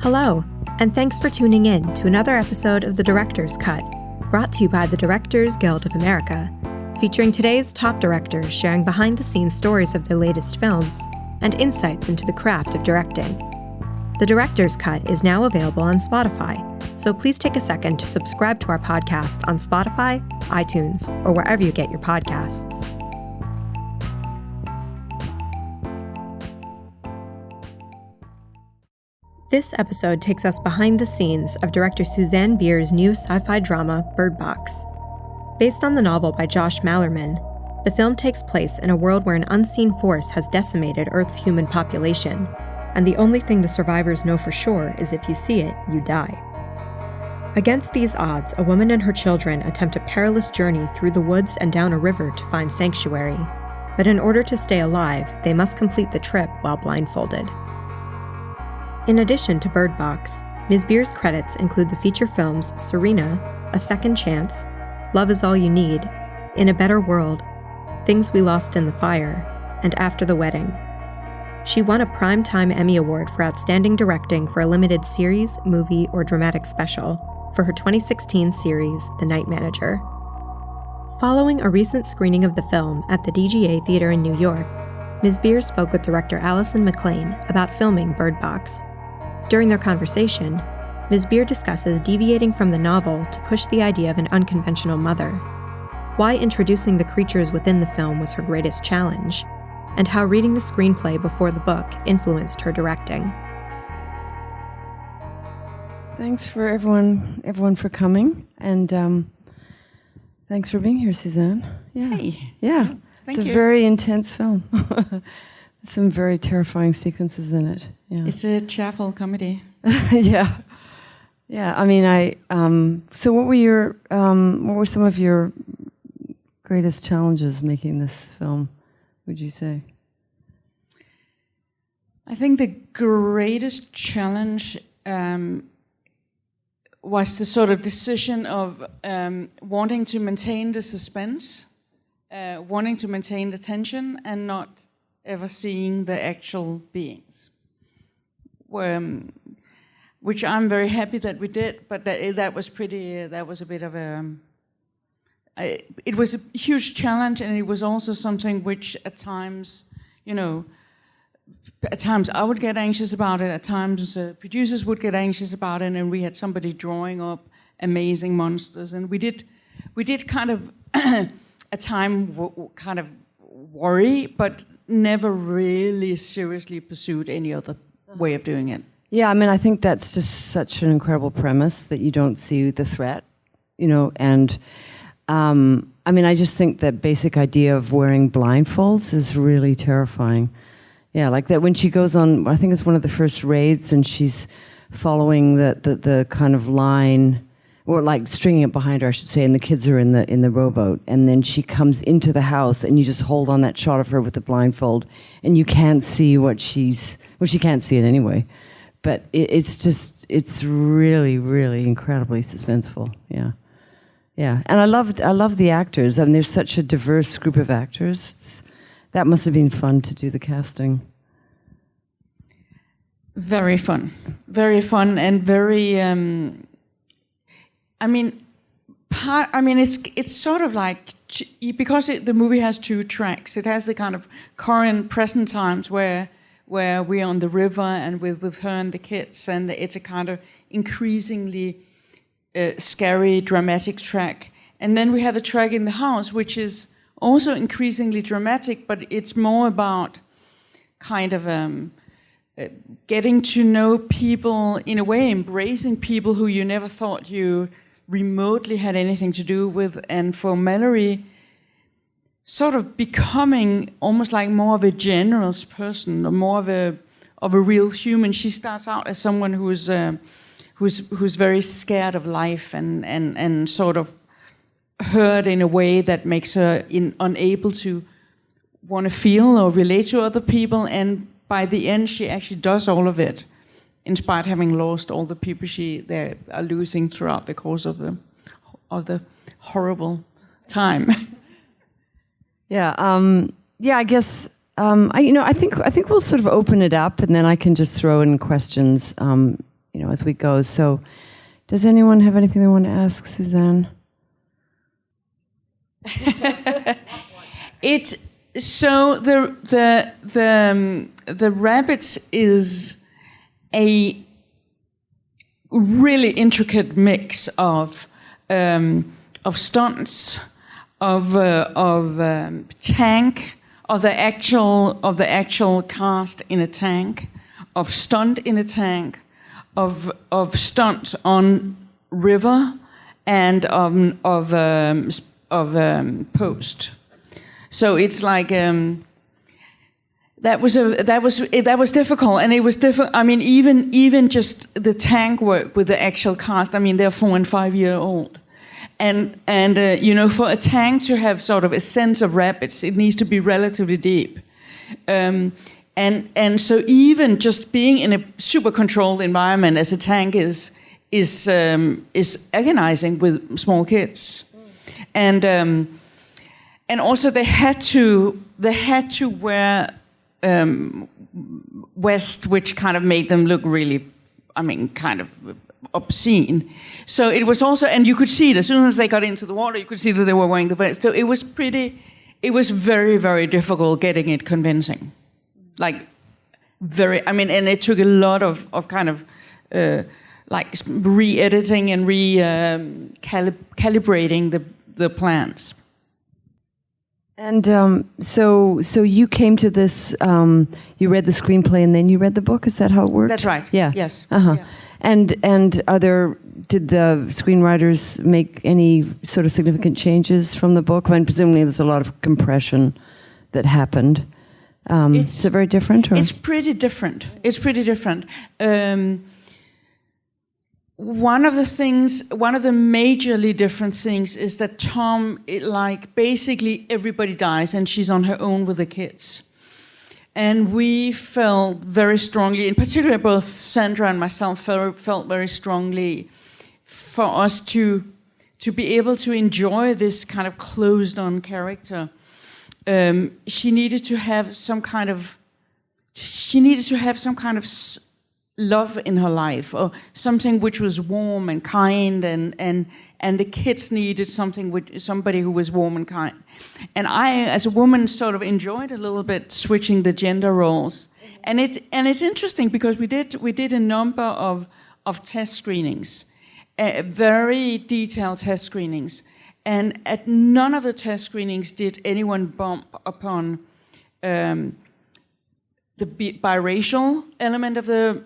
Hello, and thanks for tuning in to another episode of The Director's Cut, brought to you by the Directors Guild of America, featuring today's top directors sharing behind-the-scenes stories of their latest films and insights into the craft of directing. The Director's Cut is now available on Spotify, so please take a second to subscribe to our podcast on Spotify, iTunes, or wherever you get your podcasts. This episode takes us behind the scenes of director Susanne Bier's new sci-fi drama, Bird Box. Based on the novel by Josh Malerman, the film takes place in a world where an unseen force has decimated Earth's human population, and the only thing the survivors know for sure is if you see it, you die. Against these odds, a woman and her children attempt a perilous journey through the woods and down a river to find sanctuary. But in order to stay alive, they must complete the trip while blindfolded. In addition to Bird Box, Ms. Bier's credits include the feature films Serena, A Second Chance, Love Is All You Need, In a Better World, Things We Lost in the Fire, and After the Wedding. She won a Primetime Emmy Award for Outstanding Directing for a limited series, movie, or dramatic special for her 2016 series, The Night Manager. Following a recent screening of the film at the DGA Theater in New York, Ms. Bier spoke with director Alison Maclean about filming Bird Box. During their conversation, Ms. Bier discusses deviating from the novel to push the idea of an unconventional mother, why introducing the creatures within the film was her greatest challenge, and how reading the screenplay before the book influenced her directing. Thanks for everyone for coming, and thanks for being here, Susanne. Yeah. Hey. Yeah. Thank it's you. a very intense film. Some very terrifying sequences in it. Yeah. It's a cheerful comedy. Yeah. Yeah. I mean, so what were some of your greatest challenges making this film, would you say? I think the greatest challenge was the sort of decision of wanting to maintain the suspense, wanting to maintain the tension, and not ever seeing the actual beings. Which I'm very happy that we did, but that was a bit of a... it was a huge challenge, and it was also something which at times, at times I would get anxious about it, at times producers would get anxious about it, and we had somebody drawing up amazing monsters, and we did kind of at time kind of worry, but never really seriously pursued any other way of doing it. Yeah, I mean, I think that's just such an incredible premise that you don't see the threat, and I mean, I just think that basic idea of wearing blindfolds is really terrifying. Yeah, like that when she goes on, I think it's one of the first raids, and she's following the kind of line, or like stringing it behind her, I should say, and the kids are in the rowboat, and then she comes into the house, and you just hold on that shot of her with the blindfold, and you can't see she can't see it anyway, but it's really, really incredibly suspenseful. Yeah, and I love the actors. I mean, there's such a diverse group of actors. That must have been fun to do the casting. Very fun, and very. It's sort of like, because the movie has two tracks. It has the kind of current, present times where we're on the river and with her and the kids, and it's a kind of increasingly scary, dramatic track. And then we have a track in the house, which is also increasingly dramatic, but it's more about kind of getting to know people, in a way embracing people who you never thought you remotely had anything to do with. And for Mallory, sort of becoming almost like more of a generous person, or more of a real human. She starts out as someone who's very scared of life and sort of hurt in a way that makes her unable to want to feel or relate to other people, and by the end she actually does all of it, in spite of having lost all the people they are losing throughout the course of the horrible time. Yeah, I guess I think we'll sort of open it up, and then I can just throw in questions as we go. So, does anyone have anything they want to ask Susanne? It's so the rabbits is a really intricate mix of stunts, of tank, of the actual cast in a tank, of stunt in a tank, of stunt on river, and of post. So it's like that was difficult, and it was difficult. I mean, even just the tank work with the actual cast. I mean, they're 4 and 5 year old, and for a tank to have sort of a sense of rapids, it needs to be relatively deep. And so even just being in a super controlled environment as a tank is agonizing with small kids, and also they had to wear vest, which kind of made them look really, kind of obscene. So it was also, and you could see it as soon as they got into the water, you could see that they were wearing the vest. So it was very, very difficult getting it convincing. And it took a lot of kind of re-editing and calibrating the plans. And so you came to this. You read the screenplay and then you read the book. Is that how it worked? That's right. Yeah. Yes. Uh-huh. Yeah. And did the screenwriters make any sort of significant changes from the book? I mean, presumably there's a lot of compression that happened. Is it very different? Or? It's pretty different. One of the majorly different things is that Tom, basically everybody dies and she's on her own with the kids. And we felt very strongly, in particular both Sandra and myself felt very strongly for us to be able to enjoy this kind of closed-on character. She needed to have some kind of love in her life, or something which was warm and kind, and the kids needed somebody who was warm and kind. And I, as a woman, sort of enjoyed a little bit switching the gender roles. And it's interesting because we did a number of test screenings, very detailed test screenings, and at none of the test screenings did anyone bump upon the biracial element of the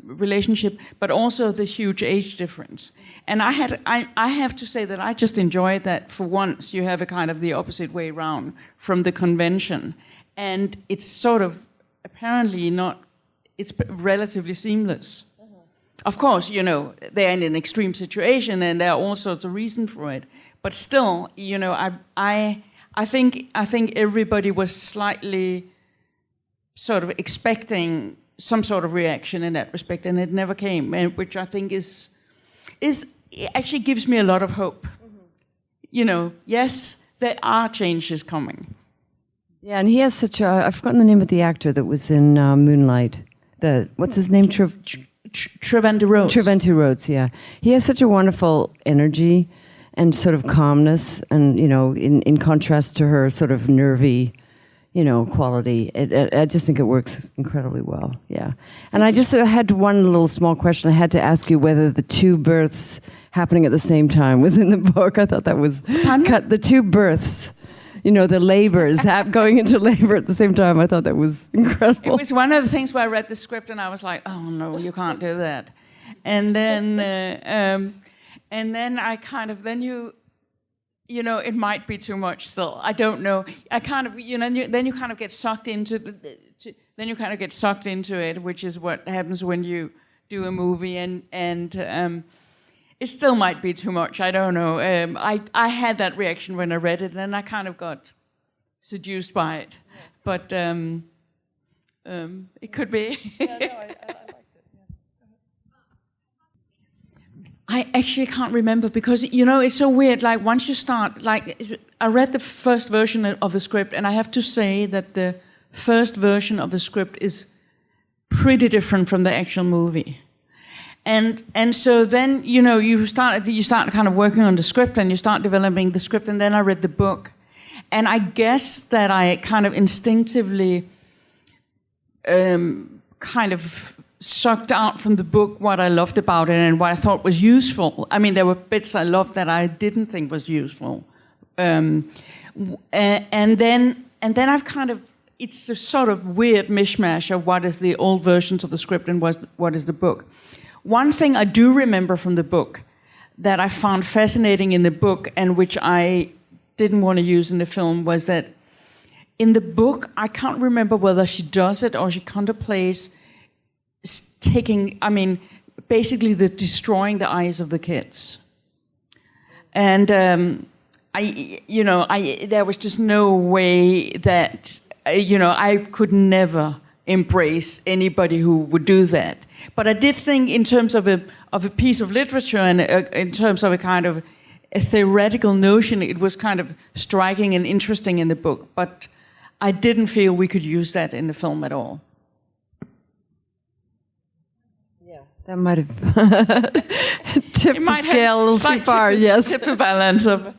relationship, but also the huge age difference. And I have to say that I just enjoyed that for once you have a kind of the opposite way around from the convention, and it's sort of apparently not. It's relatively seamless. Of course, they're in an extreme situation, and there are all sorts of reasons for it. But still, I think everybody was slightly sort of expecting some sort of reaction in that respect, and it never came, which I think is actually gives me a lot of hope. Mm-hmm. Yes, there are changes coming. Yeah, and he has such a, I've forgotten the name of the actor that was in Moonlight. What's his name? Trevante Rhodes. Trevante Rhodes, yeah. He has such a wonderful energy and sort of calmness, and in contrast to her sort of nervy quality. I just think it works incredibly well. Yeah. And I just had one little small question. I had to ask you whether the two births happening at the same time was in the book. I thought that was cut. The two births, the labors, going into labor at the same time. I thought that was incredible. It was one of the things where I read the script and I was like, oh no, you can't do that. And then, I kind of, it might be too much still. I don't know. I kind of, then you kind of get sucked into it, which is what happens when you do a movie, and it still might be too much. I don't know. I had that reaction when I read it, and then I kind of got seduced by it. But it could be. Yeah, no, I liked it. Yeah. I actually can't remember because, it's so weird. Like, once you start, I read the first version of the script, and I have to say that the first version of the script is pretty different from the actual movie. And so then, you know, you start kind of working on the script, and you start developing the script, and then I read the book. And I guess that I kind of instinctively kind of sucked out from the book what I loved about it and what I thought was useful. I mean, there were bits I loved that I didn't think was useful. And then I've kind of, it's a sort of weird mishmash of what is the old versions of the script and what is the book. One thing I do remember from the book that I found fascinating in the book, and which I didn't want to use in the film, was that in the book, I can't remember whether she does it or she contemplates basically destroying the eyes of the kids. And there was just no way that, I could never embrace anybody who would do that. But I did think, in terms of a piece of literature and in terms of a kind of a theoretical notion, it was kind of striking and interesting in the book. But I didn't feel we could use that in the film at all. Yeah, that might have tipped the scale a little too far. Yes, tipped the balance of.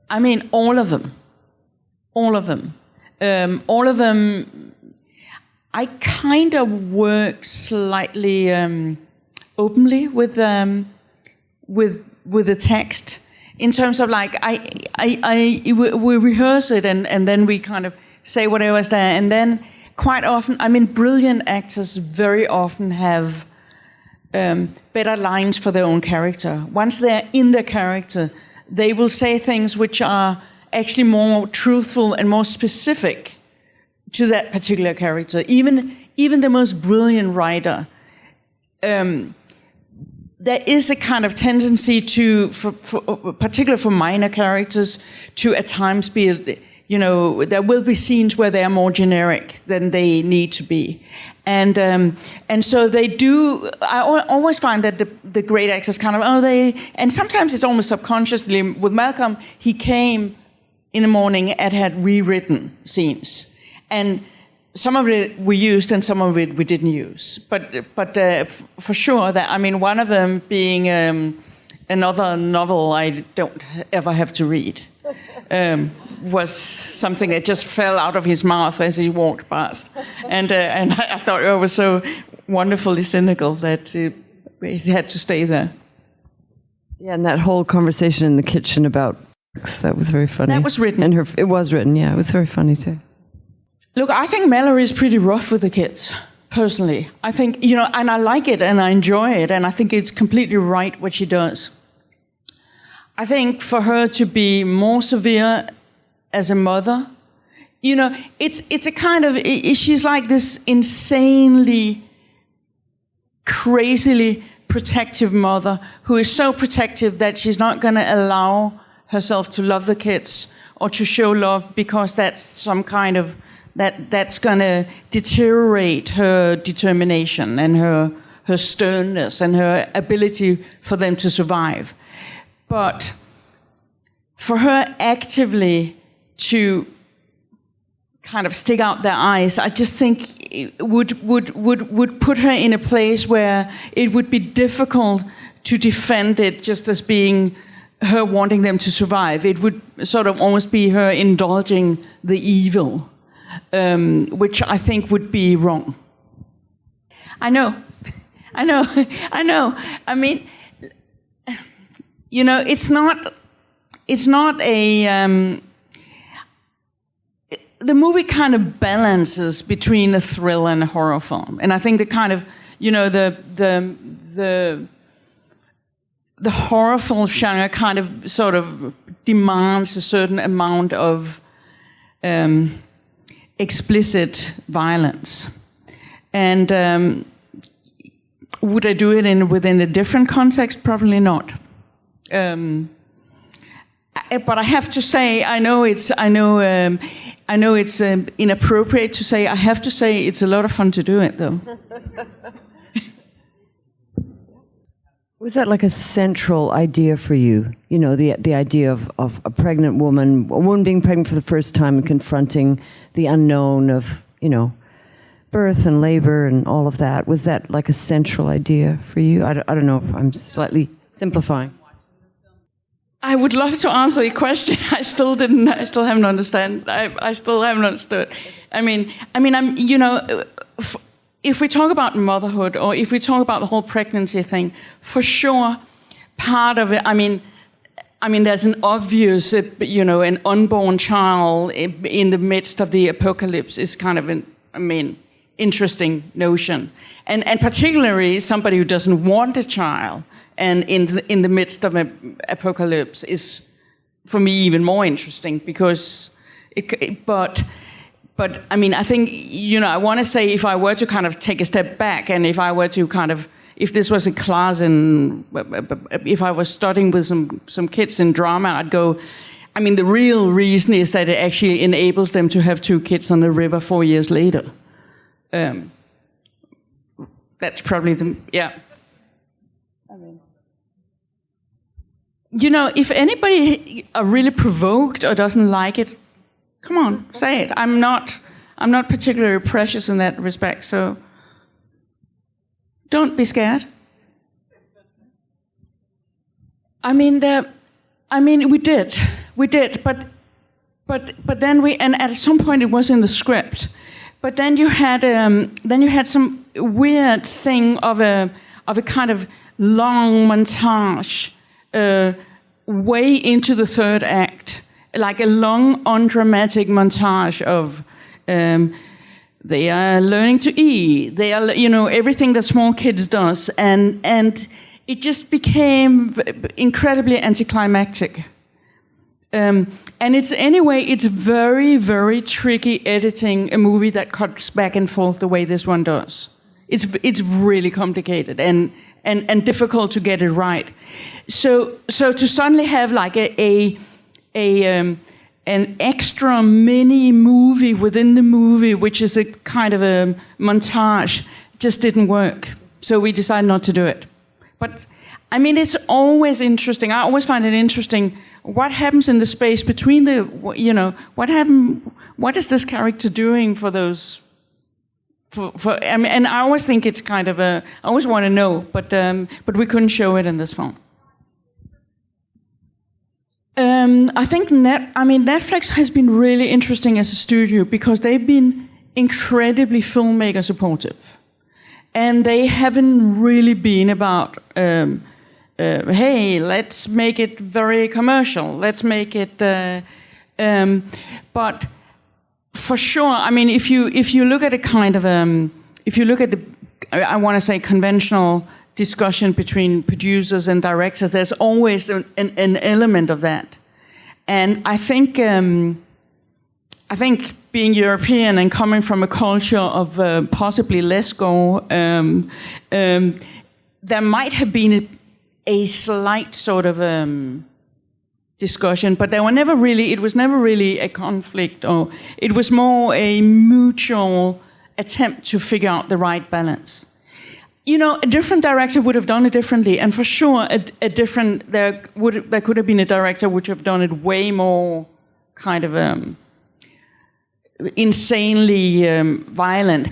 I mean, all of them. All of them. I kind of work slightly openly with the text, in terms of like we rehearse it and then we kind of say whatever's there, and then quite often, I mean, brilliant actors very often have better lines for their own character. Once they're in the character, they will say things which are actually more truthful and more specific to that particular character. Even the most brilliant writer, there is a kind of tendency to, particularly for minor characters, to at times be, there will be scenes where they are more generic than they need to be. And so they do, I always find that the great actors kind of, and sometimes it's almost subconsciously. With Malcolm, he came in the morning and had rewritten scenes. And some of it we used and some of it we didn't use. But for sure, that, I mean, one of them being another novel I don't ever have to read, was something that just fell out of his mouth as he walked past. And I thought it was so wonderfully cynical that it had to stay there. Yeah, and that whole conversation in the kitchen about that was very funny. That was written. And it was written, yeah. It was very funny too. Look, I think Mallory is pretty rough with the kids, personally. I think, and I like it and I enjoy it, and I think it's completely right what she does. I think for her to be more severe as a mother, it's a kind of, she's like this insanely, crazily protective mother who is so protective that she's not going to allow herself to love the kids or to show love, because that's some kind of, that's going to deteriorate her determination and her sternness and her ability for them to survive. But for her actively to kind of stick out their eyes, I just think it would put her in a place where it would be difficult to defend it just as being her wanting them to survive. It would sort of almost be her indulging the evil, which I think would be wrong. I know. I mean, it's not a. The movie kind of balances between a thriller and a horror film, and I think the kind of, the horror film genre kind of sort of demands a certain amount of explicit violence. And would I do it within a different context? Probably not. But I have to say, I know it's inappropriate to say. I have to say, it's a lot of fun to do it, though. Was that like a central idea for you? The idea of a pregnant woman, a woman being pregnant for the first time and confronting the unknown of, birth and labor and all of that, was that like a central idea for you? I don't know if I'm slightly simplifying. I would love to answer the question. I still haven't understood. I still haven't understood. I mean, I'm, if we talk about motherhood, or if we talk about the whole pregnancy thing, for sure, part of it, I mean, there's an obvious, an unborn child in the midst of the apocalypse is kind of interesting notion, and particularly somebody who doesn't want a child. And in the midst of an apocalypse is, for me, even more interesting because, but I mean, I think, I want to say if I were to kind of take a step back and if I were to kind of, if this was a class and if I was studying with some kids in drama, I'd go, I mean, the real reason is that it actually enables them to have 2 kids on the river 4 years later. That's probably yeah. If anybody are really provoked or doesn't like it, come on, say it. I'm not particularly precious in that respect, so don't be scared. We did, but then and at some point it was in the script, but then you had some weird thing of a kind of long montage. Way into the third act, like a long, undramatic montage of they are learning to eat, they are, everything that small kids does, and it just became incredibly anticlimactic. And it's very, very tricky editing a movie that cuts back and forth the way this one does. It's really complicated and difficult to get it right. So to suddenly have like an extra mini movie within the movie, which is a kind of a montage, just didn't work. So we decided not to do it. But I mean, it's always interesting. I always find it interesting. What happens in the space between what is this character doing for those? And I always think it's kind of I always want to know, but we couldn't show it in this film. I think Netflix has been really interesting as a studio because they've been incredibly filmmaker supportive, and they haven't really been about hey, let's make it very commercial, let's make it, but. For sure. I mean, if you look at a kind of if you look at the, I want to say, conventional discussion between producers and directors, there's always an element of that. And I think being European and coming from a culture of possibly less gore, there might have been a slight sort of discussion, but it was never really a conflict, or it was more a mutual attempt to figure out the right balance. A different director would have done it differently, and for sure there could have been a director which would have done it way more kind of insanely violent.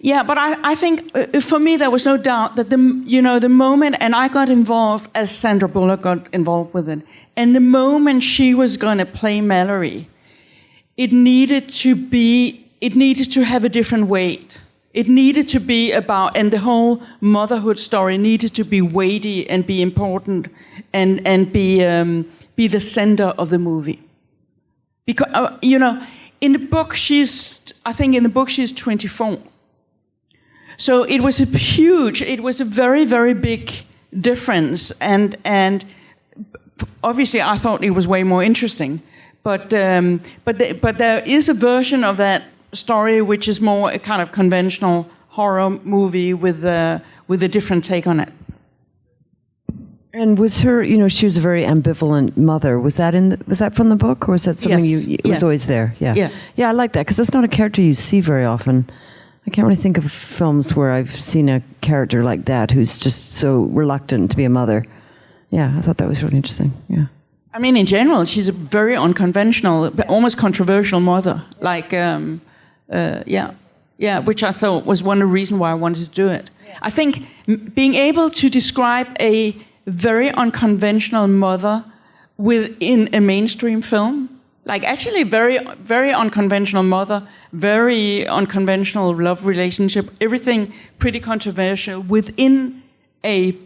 Yeah, but I think for me there was no doubt that the moment, and I got involved as Sandra Bullock got involved with it, and the moment she was going to play Mallory, it needed to have a different weight. It needed to be about, and the whole motherhood story needed to be weighty and be important and be the center of the movie. Because in the book she's 24. So it was a very, very big difference, and obviously I thought it was way more interesting. But there is a version of that story which is more a kind of conventional horror movie with a different take on it. And was her, she was a very ambivalent mother. Was that from the book, or was that something it was always there? Yeah, I like that because it's not a character you see very often. I can't really think of films where I've seen a character like that who's just so reluctant to be a mother. Yeah, I thought that was really interesting. Yeah. I mean, in general, she's a very unconventional, almost controversial mother. Like, yeah. Yeah, which I thought was one of the reasons why I wanted to do it. Yeah. I think being able to describe a very unconventional mother within a mainstream film, like actually very, very unconventional mother, very unconventional love relationship, everything pretty controversial within a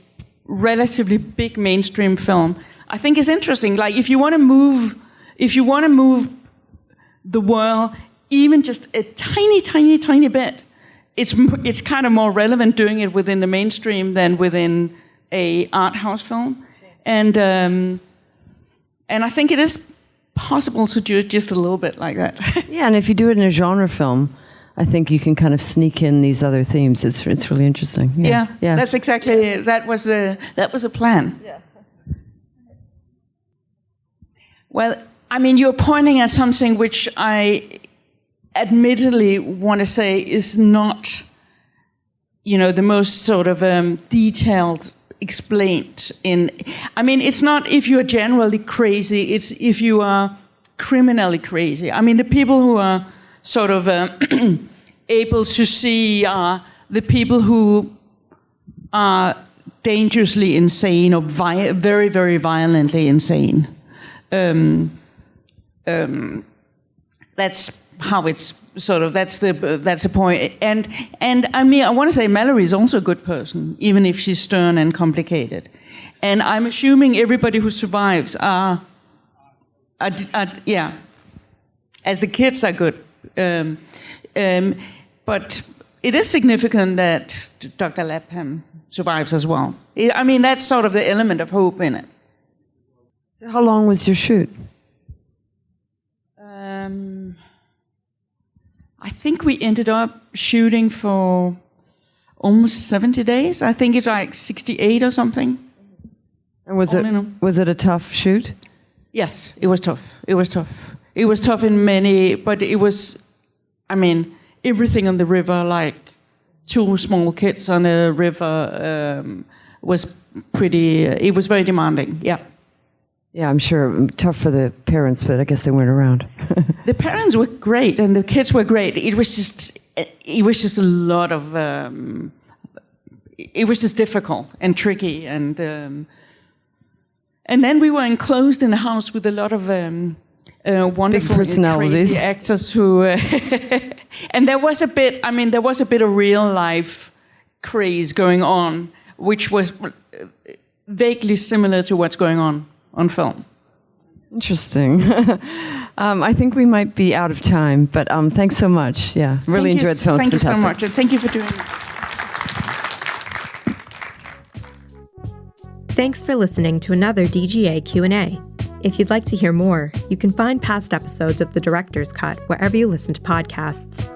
relatively big mainstream film, I think is interesting. Like if you want to move the world even just a tiny bit, it's kind of more relevant doing it within the mainstream than within a art house film, and I think it is possible to do it just a little bit like that. Yeah, and if you do it in a genre film, I think you can kind of sneak in these other themes. It's really interesting. Yeah. That's exactly that was a plan. Yeah. Well, I mean, you're pointing at something which I admittedly want to say is not, the most sort of detailed explained in. I mean, it's not if you're generally crazy, it's if you are criminally crazy. I mean, the people who are sort of able to see are the people who are dangerously insane or very, very violently insane. That's how it's sort of, that's the point. And I mean, I want to say Mallory is also a good person, even if she's stern and complicated. And I'm assuming everybody who survives are as the kids are good. But it is significant that Dr. Lapham survives as well. I mean, that's sort of the element of hope in it. How long was your shoot? I think we ended up shooting for almost 70 days. I think it's like 68 or something. And was it a tough shoot? Yes, it was tough. It was tough in many, but it was, I mean, everything on the river, like 2 small kids on a river, was pretty, it was very demanding, yeah. Yeah, I'm sure. Tough for the parents, but I guess they weren't around. The parents were great, and the kids were great. It was just a lot of. It was just difficult and tricky, and then we were enclosed in a house with a lot of wonderful, crazy actors who. And there was a bit. I mean, there was a bit of real life craze going on, which was vaguely similar to what's going on film. Interesting. I think we might be out of time, but thanks so much. Yeah, really enjoyed the film. Thank you so much, and thank you for doing it. Thanks for listening to another DGA Q&A. If you'd like to hear more, you can find past episodes of The Director's Cut wherever you listen to podcasts.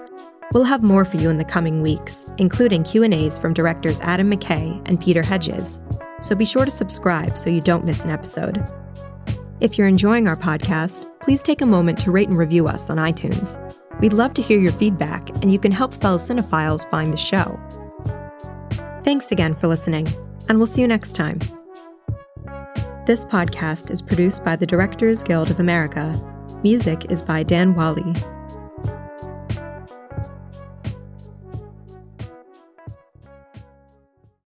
We'll have more for you in the coming weeks, including Q&As from directors Adam McKay and Peter Hedges. So be sure to subscribe so you don't miss an episode. If you're enjoying our podcast, please take a moment to rate and review us on iTunes. We'd love to hear your feedback, and you can help fellow cinephiles find the show. Thanks again for listening, and we'll see you next time. This podcast is produced by the Directors Guild of America. Music is by Dan Wally.